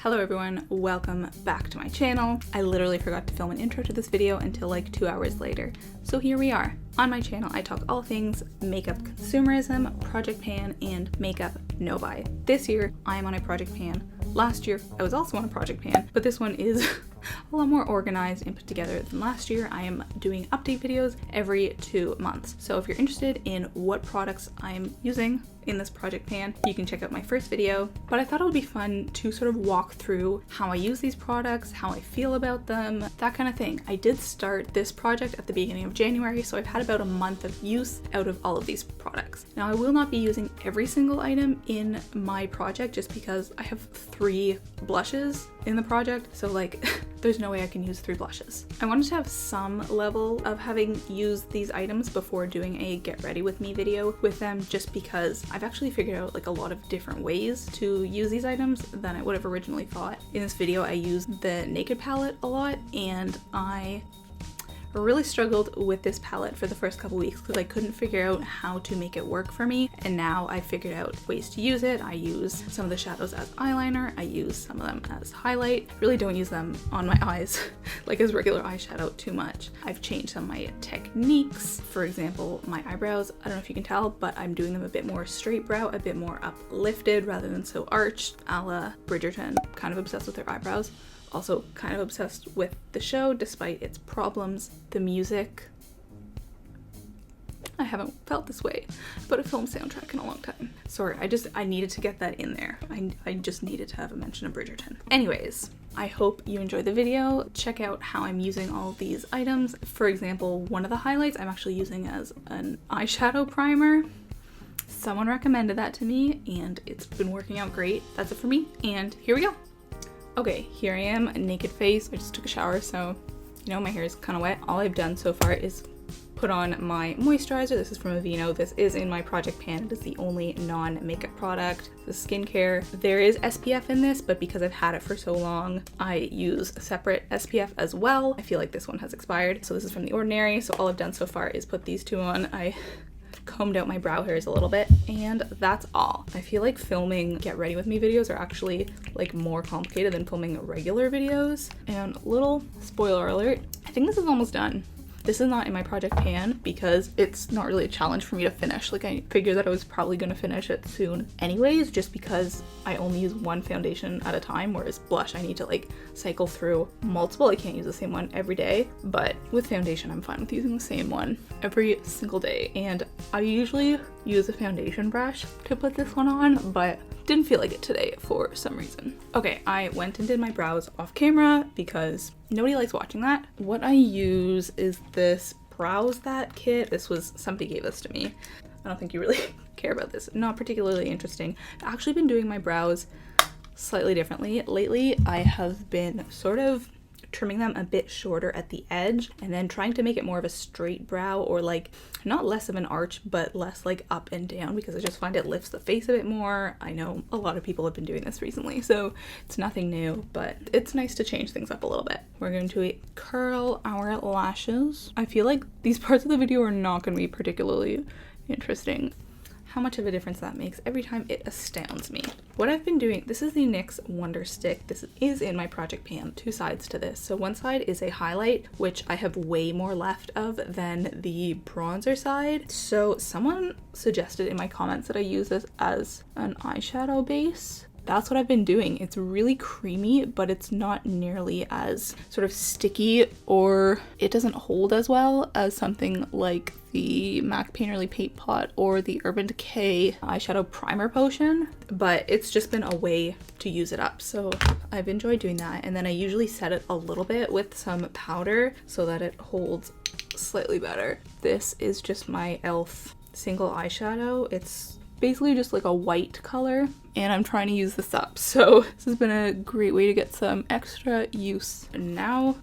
Hello everyone, welcome back to my channel. I literally forgot to film an intro to this video until like 2 hours later. So here we are. On my channel, I talk all things makeup consumerism, project pan, and makeup no buy. This year, I am on a project pan. Last year, I was also on a project pan, but this one is a lot more organized and put together than last year. I am doing update videos every 2 months. So if you're interested in what products I'm using in this project pan, you can check out my first video. But I thought it would be fun to sort of walk through how I use these products, how I feel about them, that kind of thing. I did start this project at the beginning of January, so I've had about a month of use out of all of these products. Now I will not be using every single item in my project just because I have 3 blushes in the project, so like there's no way I can use 3 blushes. I wanted to have some level of having used these items before doing a get ready with me video with them, just because I've actually figured out like a lot of different ways to use these items than I would have originally thought. In this video I used the Naked palette a lot, and I really struggled with this palette for the first couple weeks because I couldn't figure out how to make it work for me, and now I figured out ways to use it. I use some of the shadows as eyeliner, I use some of them as highlight. Really don't use them on my eyes like as regular eyeshadow too much. I've changed some of my techniques. For example, my eyebrows, I don't know if you can tell, but I'm doing them a bit more straight brow, a bit more uplifted rather than so arched, a la Bridgerton. Kind of obsessed with her eyebrows. Also kind of obsessed with the show despite its problems. The music, I haven't felt this way about a film soundtrack in a long time. Sorry, I needed to get that in there. I just needed to have a mention of Bridgerton. Anyways, I hope you enjoyed the video. Check out how I'm using all of these items. For example, one of the highlights I'm actually using as an eyeshadow primer. Someone recommended that to me and it's been working out great. That's it for me, and here we go. Okay, here I am, naked face. I just took a shower, so you know my hair is kind of wet. All I've done so far is put on my moisturizer. This is from Aveeno. This is in my project pan. It is the only non-makeup product. This is skincare. There is SPF in this, but because I've had it for so long, I use a separate SPF as well. I feel like this one has expired. So this is from The Ordinary. So all I've done so far is put these 2 on. I combed out my brow hairs a little bit, and that's all. I feel like filming get ready with me videos are actually like more complicated than filming regular videos. And little spoiler alert, I think this is almost done. This is not in my project pan because it's not really a challenge for me to finish. Like, I figured that I was probably gonna finish it soon anyways, just because I only use one foundation at a time, whereas blush I need to like cycle through multiple. I can't use the same one every day, but with foundation I'm fine with using the same one every single day. And I usually use a foundation brush to put this one on, but didn't feel like it today for some reason. Okay, I went and did my brows off camera because nobody likes watching that. What I use is this Brows That kit. This was, somebody gave this to me. I don't think you really care about this. Not particularly interesting. I've actually been doing my brows slightly differently. Lately, I have been sort of trimming them a bit shorter at the edge and then trying to make it more of a straight brow, or like not less of an arch but less like up and down, because I just find it lifts the face a bit more. I know a lot of people have been doing this recently, so it's nothing new, but it's nice to change things up a little bit. We're going to curl our lashes. I feel like these parts of the video are not going to be particularly interesting. How much of a difference that makes every time, it astounds me. What I've been doing, this is the NYX Wonder Stick. This is in my project pan. 2 sides to this. So one side is a highlight, which I have way more left of than the bronzer side. So someone suggested in my comments that I use this as an eyeshadow base. That's what I've been doing. It's really creamy, but it's not nearly as sort of sticky, or it doesn't hold as well as something like the MAC Painterly Paint Pot or the Urban Decay eyeshadow primer potion, but it's just been a way to use it up. So I've enjoyed doing that. And then I usually set it a little bit with some powder so that it holds slightly better. This is just my e.l.f. single eyeshadow. It's basically just like a white color, and I'm trying to use this up. So this has been a great way to get some extra use. And now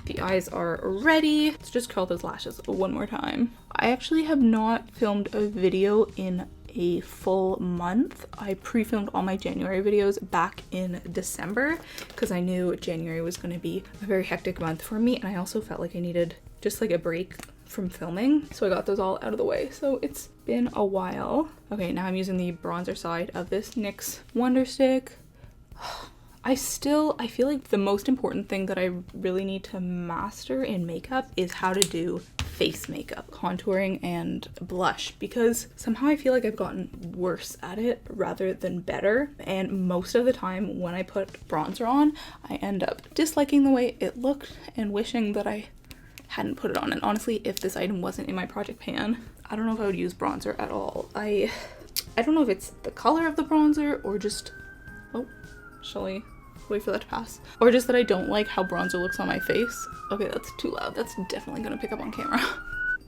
the eyes are ready. Let's just curl those lashes one more time. I actually have not filmed a video in a full month. I pre-filmed all my January videos back in December because I knew January was going to be a very hectic month for me, and I also felt like I needed just like a break from filming, so I got those all out of the way. So it's been a while. Okay, now I'm using the bronzer side of this NYX Wonder Stick. I feel like the most important thing that I really need to master in makeup is how to do face makeup, contouring and blush, because somehow I feel like I've gotten worse at it rather than better. And most of the time when I put bronzer on, I end up disliking the way it looked and wishing that I hadn't put it on. And honestly, if this item wasn't in my project pan, I don't know if I would use bronzer at all. I don't know if it's the color of the bronzer or just, oh, shall we wait for that to pass? Or just that I don't like how bronzer looks on my face. Okay, that's too loud. That's definitely gonna pick up on camera.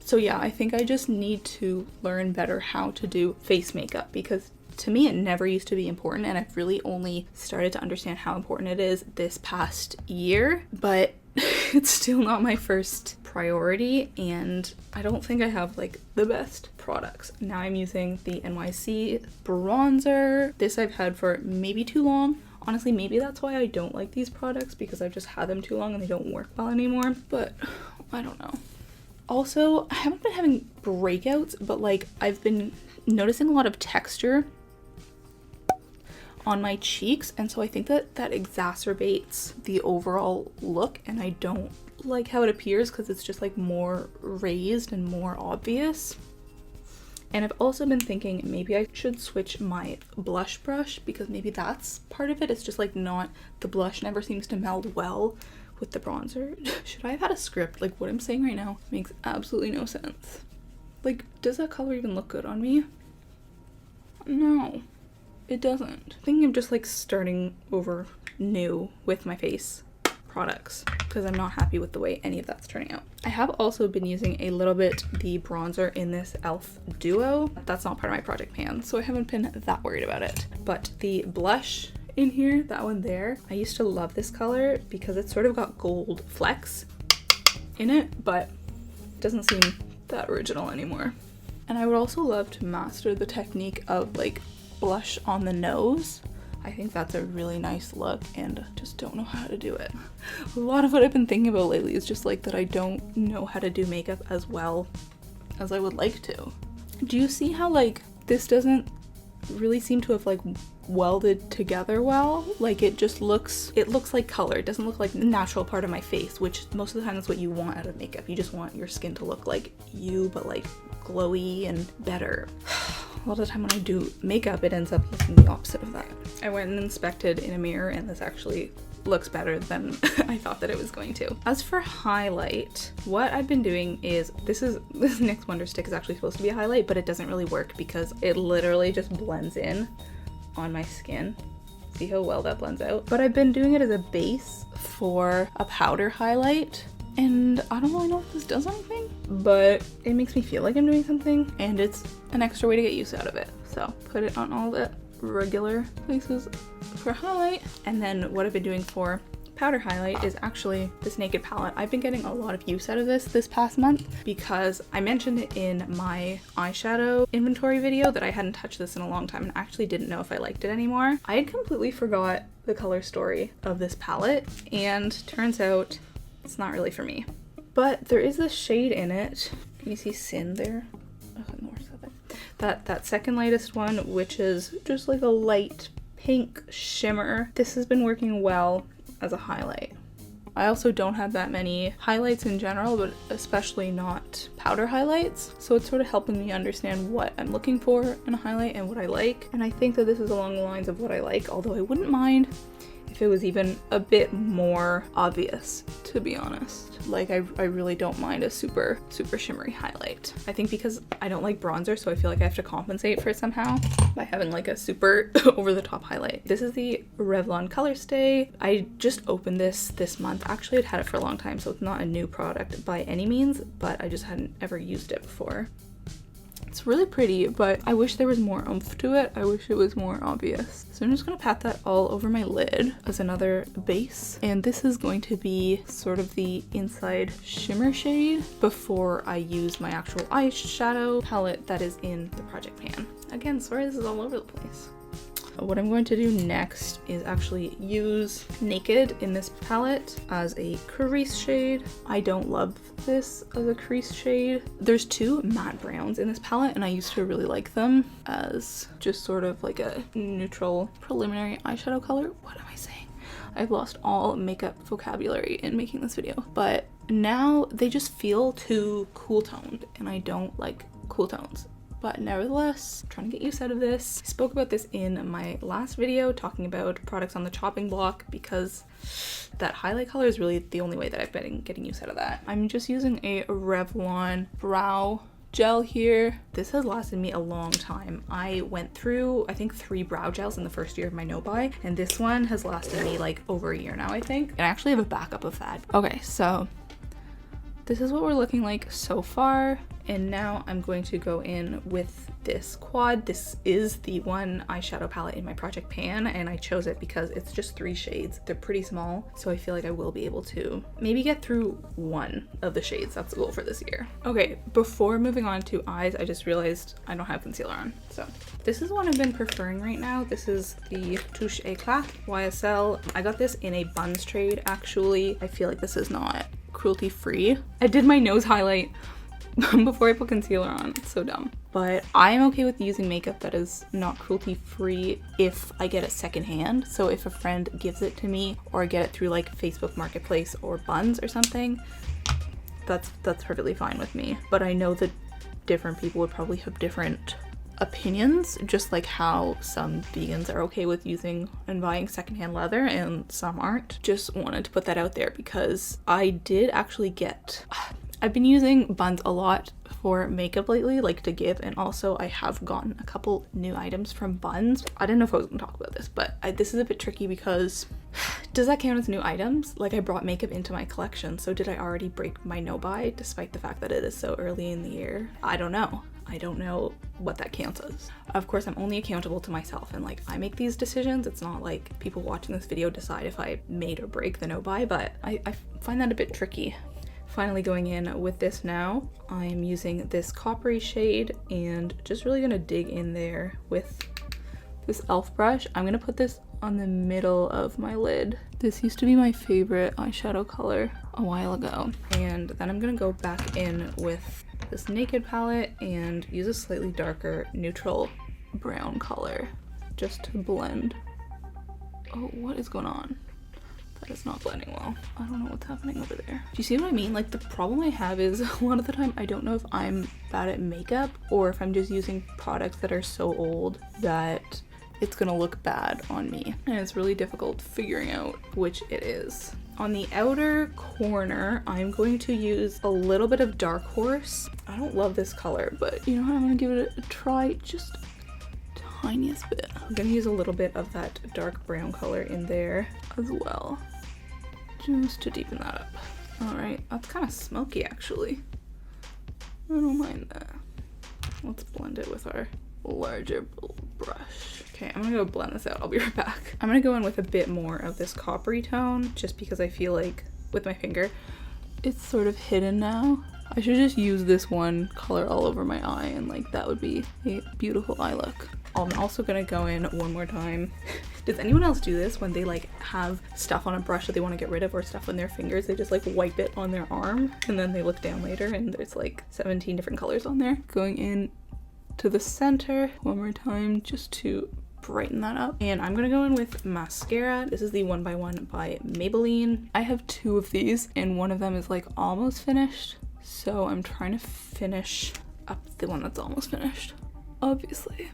So yeah, I think I just need to learn better how to do face makeup, because to me it never used to be important, and I've really only started to understand how important it is this past year, but it's still not my first priority, and I don't think I have like the best products. Now I'm using the NYC bronzer. This I've had for maybe too long. Honestly, maybe that's why I don't like these products, because I've just had them too long and they don't work well anymore, but I don't know. Also, I haven't been having breakouts, but like I've been noticing a lot of texture on my cheeks, and so I think that exacerbates the overall look, and I don't like how it appears because it's just like more raised and more obvious. And I've also been thinking maybe I should switch my blush brush, because maybe that's part of it. It's just like not, the blush never seems to meld well with the bronzer. Should I have had a script? Like what I'm saying right now makes absolutely no sense. Like, does that color even look good on me? No, it doesn't. I think I'm just like starting over new with my face products because I'm not happy with the way any of that's turning out. I have also been using a little bit the bronzer in this e.l.f. duo. That's not part of my project pan, so I haven't been that worried about it. But the blush in here, that one there, I used to love this color because it's sort of got gold flecks in it, but it doesn't seem that original anymore. And I would also love to master the technique of like blush on the nose. I think that's a really nice look, and just don't know how to do it. A lot of what I've been thinking about lately is just like that I don't know how to do makeup as well as I would like to. Do you see how like this doesn't really seem to have like welded together well? Like it looks like color. It doesn't look like the natural part of my face, which most of the time that's what you want out of makeup. You just want your skin to look like you, but like glowy and better. A lot of the time when I do makeup, it ends up looking the opposite of that. I went and inspected in a mirror, and this actually looks better than I thought that it was going to. As for highlight, what I've been doing is, this NYX Wonder Stick is actually supposed to be a highlight, but it doesn't really work because it literally just blends in on my skin. See how well that blends out? But I've been doing it as a base for a powder highlight, and I don't really know if this does anything, but it makes me feel like I'm doing something, and it's an extra way to get use out of it. So put it on all the regular places for highlight. And then what I've been doing for powder highlight is actually this Naked palette. I've been getting a lot of use out of this past month because I mentioned it in my eyeshadow inventory video that I hadn't touched this in a long time and actually didn't know if I liked it anymore. I had completely forgot the color story of this palette, and turns out it's not really for me. But there is this shade in it. Can you see Sin there? Oh, no, where's that second lightest one, which is just like a light pink shimmer. This has been working well as a highlight. I also don't have that many highlights in general, but especially not powder highlights. So it's sort of helping me understand what I'm looking for in a highlight and what I like. And I think that this is along the lines of what I like, although I wouldn't mind if it was even a bit more obvious, to be honest. Like I really don't mind a super shimmery highlight. I think because I don't like bronzer, so I feel like I have to compensate for it somehow by having like a super over the top highlight. This is the Revlon Color Stay. I just opened this month. Actually, I'd had it for a long time, so it's not a new product by any means, but I just hadn't ever used it before. It's really pretty, but I wish there was more oomph to it. I wish it was more obvious. So I'm just gonna pat that all over my lid as another base. And this is going to be sort of the inside shimmer shade before I use my actual eyeshadow palette that is in the project pan. Again, sorry this is all over the place. What I'm going to do next is actually use Naked in this palette as a crease shade. I don't love this as a crease shade. There's two matte browns in this palette, and I used to really like them as just sort of like a neutral preliminary eyeshadow color. What am I saying? I've lost all makeup vocabulary in making this video, but now they just feel too cool toned and I don't like cool tones. But nevertheless, I'm trying to get used out of this. I spoke about this in my last video talking about products on the chopping block because that highlight color is really the only way that I've been getting used out of that. I'm just using a Revlon brow gel here. This has lasted me a long time. I went through, I think, 3 brow gels in the first year of my no-buy, and this one has lasted me like over a year now, I think. And I actually have a backup of that. Okay, so this is what we're looking like so far. And now I'm going to go in with this quad. This is the one eyeshadow palette in my project pan, and I chose it because it's just 3 shades. They're pretty small, so I feel like I will be able to maybe get through 1 of the shades. That's the goal for this year. Okay, before moving on to eyes, I just realized I don't have concealer on. So this is one I've been preferring right now. This is the Touche Eclat YSL. I got this in a buns trade, actually. I feel like this is not cruelty free. I did my nose highlight before I put concealer on. It's so dumb. But I am okay with using makeup that is not cruelty free if I get it secondhand. So if a friend gives it to me or I get it through like Facebook Marketplace or Buns or something, that's perfectly fine with me. But I know that different people would probably have different opinions, just like how some vegans are okay with using and buying secondhand leather and some aren't. Just wanted to put that out there because I did actually get... I've been using Buns a lot for makeup lately, like to give, and also I have gotten a couple new items from Buns. I didn't know if I was gonna talk about this, but this is a bit tricky because does that count as new items? Like, I brought makeup into my collection, so did I already break my no-buy despite the fact that it is so early in the year? I don't know. I don't know what that counts as. Of course, I'm only accountable to myself, and like I make these decisions. It's not like people watching this video decide if I made or break the no-buy, but I find that a bit tricky. Finally going in with this now, I'm using this coppery shade and just really gonna dig in there with this e.l.f. brush. I'm gonna put this on the middle of my lid. This used to be my favorite eyeshadow color a while ago. And then I'm gonna go back in with this Naked palette and use a slightly darker neutral brown color just to blend. Oh, what is going on? That is not blending well. I don't know what's happening over there. Do you see what I mean? Like, the problem I have is a lot of the time I don't know if I'm bad at makeup or if I'm just using products that are so old that it's gonna look bad on me. And it's really difficult figuring out which it is. On the outer corner, I'm going to use a little bit of Dark Horse. I don't love this color, but you know what? I'm gonna give it a try, just tiniest bit. I'm gonna use a little bit of that dark brown color in there as well, just to deepen that up. All right, that's kind of smoky actually. I don't mind that. Let's blend it with our larger brush. Okay, I'm gonna go blend this out. I'll be right back. I'm gonna go in with a bit more of this coppery tone just because I feel like with my finger, it's sort of hidden now. I should just use this one color all over my eye and like that would be a beautiful eye look. I'm also gonna go in one more time. Does anyone else do this when they like have stuff on a brush that they want to get rid of or stuff on their fingers? They just like wipe it on their arm and then they look down later and there's like 17 different colors on there. Going in to the center one more time just to brighten that up. And I'm gonna go in with mascara. This is the 1x1 by Maybelline. I have 2 of these and one of them is like almost finished. So I'm trying to finish up the one that's almost finished, obviously.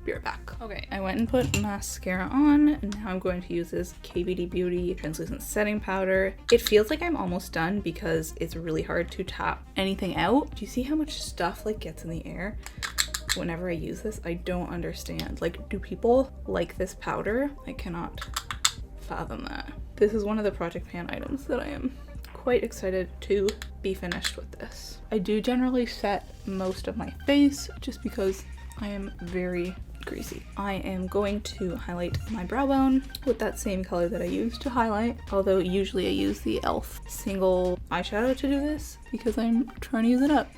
Be right back. Okay, I went and put mascara on, and now I'm going to use this KVD Beauty translucent setting powder. It feels like I'm almost done because it's really hard to tap anything out. Do you see how much stuff like gets in the air whenever I use this? I don't understand. Like, do people like this powder? I cannot fathom that. This is one of the Project Pan items that I am quite excited to be finished with this. I do generally set most of my face just because I am very greasy. I am going to highlight my brow bone with that same color that I used to highlight, although usually I use the e.l.f. single eyeshadow to do this because I'm trying to use it up.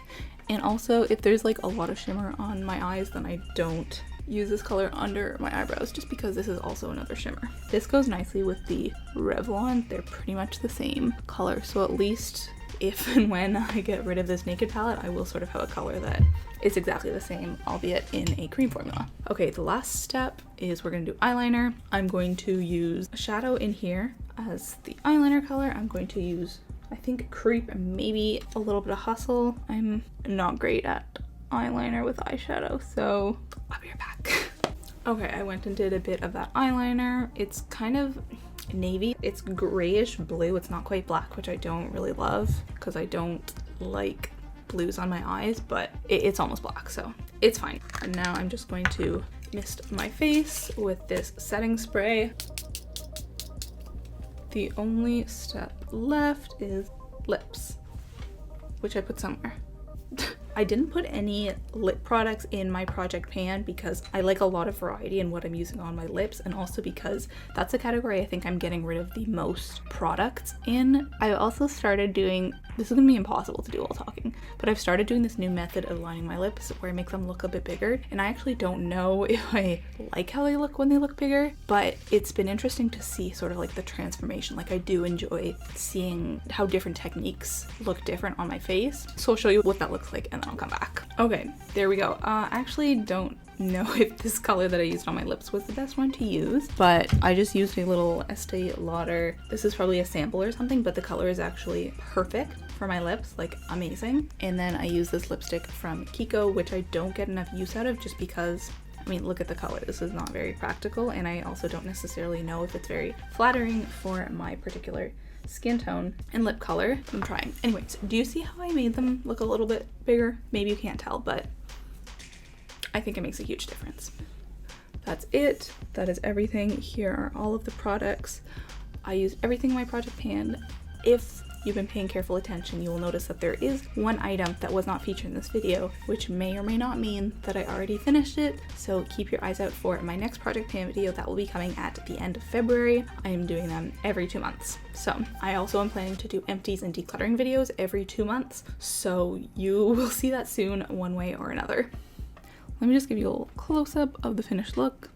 And also, if there's like a lot of shimmer on my eyes, then I don't use this color under my eyebrows just because this is also another shimmer. This goes nicely with the Revlon. They're pretty much the same color, so at least if and when I get rid of this Naked palette, I will sort of have a color that is exactly the same, albeit in a cream formula. Okay, the last step is we're gonna do eyeliner. I'm going to use a shadow in here as the eyeliner color. I'm going to use, I think, Creep and maybe a little bit of Hustle. I'm not great at eyeliner with eyeshadow, so I'll be right back. Okay, I went and did a bit of that eyeliner. It's kind of navy. It's grayish blue. It's not quite black, which I don't really love because I don't like blues on my eyes, but it's almost black, so it's fine. And now I'm just going to mist my face with this setting spray. The only step left is lips, which I put somewhere. I didn't put any lip products in my project pan because I like a lot of variety in what I'm using on my lips, and also because that's a category I think I'm getting rid of the most products in. I also started doing, this is gonna be impossible to do while talking, but I've started doing this new method of lining my lips where I make them look a bit bigger, and I actually don't know if I like how they look when they look bigger, but it's been interesting to see sort of like the transformation. Like, I do enjoy seeing how different techniques look different on my face. So I'll show you what that looks like and then I'll come back. Okay, there we go. I actually don't know if this color that I used on my lips was the best one to use, but I just used a little Estee Lauder. This is probably a sample or something, but the color is actually perfect for my lips, like amazing. And then I use this lipstick from Kiko, which I don't get enough use out of just because, I mean, look at the color. This is not very practical, and I also don't necessarily know if it's very flattering for my particular skin tone and lip color. I'm trying. Anyways, do you see how I made them look a little bit bigger? Maybe you can't tell, but I think it makes a huge difference. That's it. That is everything. Here are all of the products. I used everything in my project pan. If you've been paying careful attention, you will notice that there is one item that was not featured in this video, which may or may not mean that I already finished it. So keep your eyes out for my next project pan video that will be coming at the end of February. I am doing them every 2 months. So I also am planning to do empties and decluttering videos every 2 months. So you will see that soon one way or another. Let me just give you a little close-up of the finished look.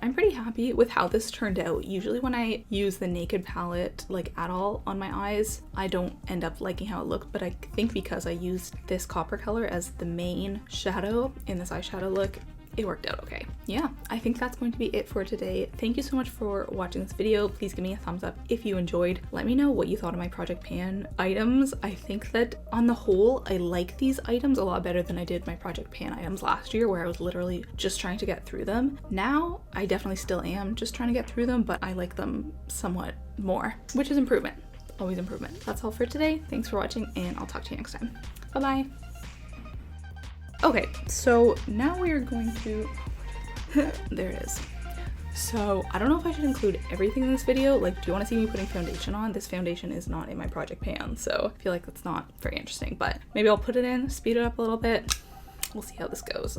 I'm pretty happy with how this turned out. Usually when I use the Naked palette like at all on my eyes, I don't end up liking how it looked, but I think because I used this copper color as the main shadow in this eyeshadow look, it worked out okay. Yeah, I think that's going to be it for today. Thank you so much for watching this video. Please give me a thumbs up if you enjoyed. Let me know what you thought of my project pan items. I think that on the whole, I like these items a lot better than I did my project pan items last year, where I was literally just trying to get through them. Now, I definitely still am just trying to get through them, but I like them somewhat more, which is improvement. Always improvement. That's all for today. Thanks for watching, and I'll talk to you next time. Bye-bye. Okay, so now we are going to, there it is. So I don't know if I should include everything in this video. Like, do you want to see me putting foundation on? This foundation is not in my project pan, so I feel like that's not very interesting, but maybe I'll put it in, speed it up a little bit. We'll see how this goes.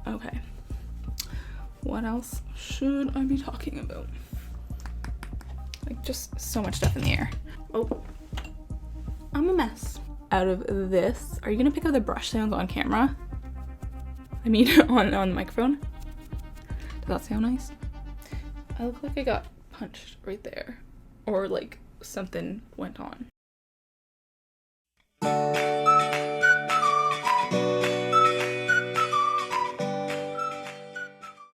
Okay. What else should I be talking about? Like, just so much stuff in the air. Oh, I'm a mess. Out of this, are you gonna pick up the brush sounds on camera? I mean, on the microphone? Does that sound nice? I look like I got punched right there, or like something went on.